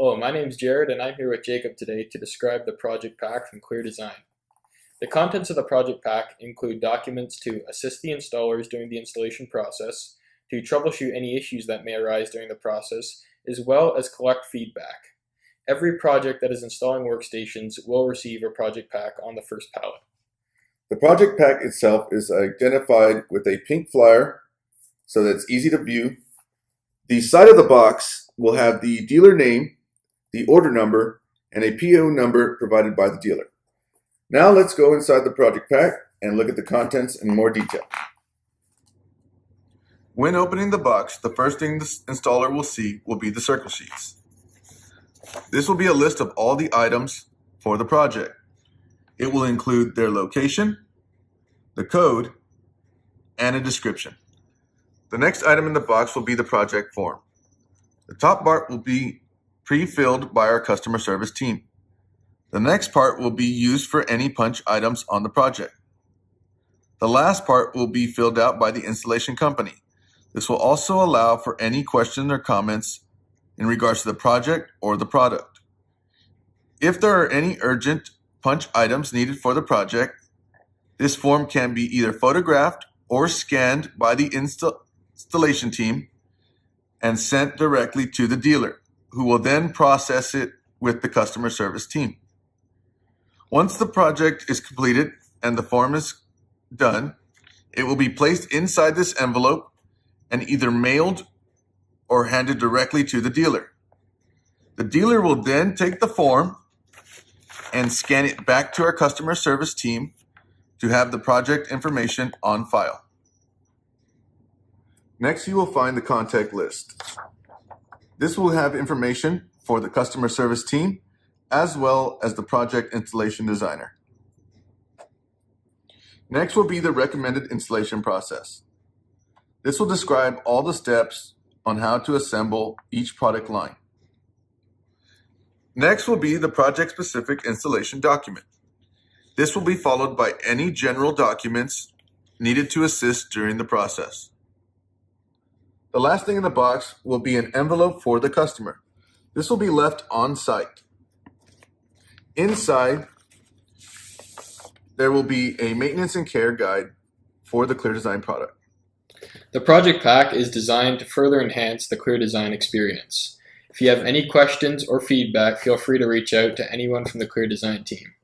Hello, my name is Jared and I'm here with Jacob today to describe the project pack from Clear Design. The contents of the project pack include documents to assist the installers during the installation process, to troubleshoot any issues that may arise during the process, as well as collect feedback. Every project that is installing workstations will receive a project pack on the first pallet. The project pack itself is identified with a pink flyer so that it's easy to view. The side of the box will have the dealer name, the order number, and a PO number provided by the dealer. Now let's go inside the project pack and look at the contents in more detail. When opening the box, the first thing the installer will see will be the circle sheets. This will be a list of all the items for the project. It will include their location, the code, and a description. The next item in the box will be the project form. The top part will be pre-filled by our customer service team. The next part will be used for any punch items on the project. The last part will be filled out by the installation company. This will also allow for any questions or comments in regards to the project or the product. If there are any urgent punch items needed for the project, this form can be either photographed or scanned by the installation team and sent directly to the dealer, who will then process it with the customer service team. Once the project is completed and the form is done, it will be placed inside this envelope and either mailed or handed directly to the dealer. The dealer will then take the form and scan it back to our customer service team to have the project information on file. Next, you will find the contact list. This will have information for the customer service team as well as the project installation designer. Next will be the recommended installation process. This will describe all the steps on how to assemble each product line. Next will be the project-specific installation document. This will be followed by any general documents needed to assist during the process. The last thing in the box will be an envelope for the customer. This will be left on site. Inside, there will be a maintenance and care guide for the Clear Design product. The project pack is designed to further enhance the Clear Design experience. If you have any questions or feedback, feel free to reach out to anyone from the Clear Design team.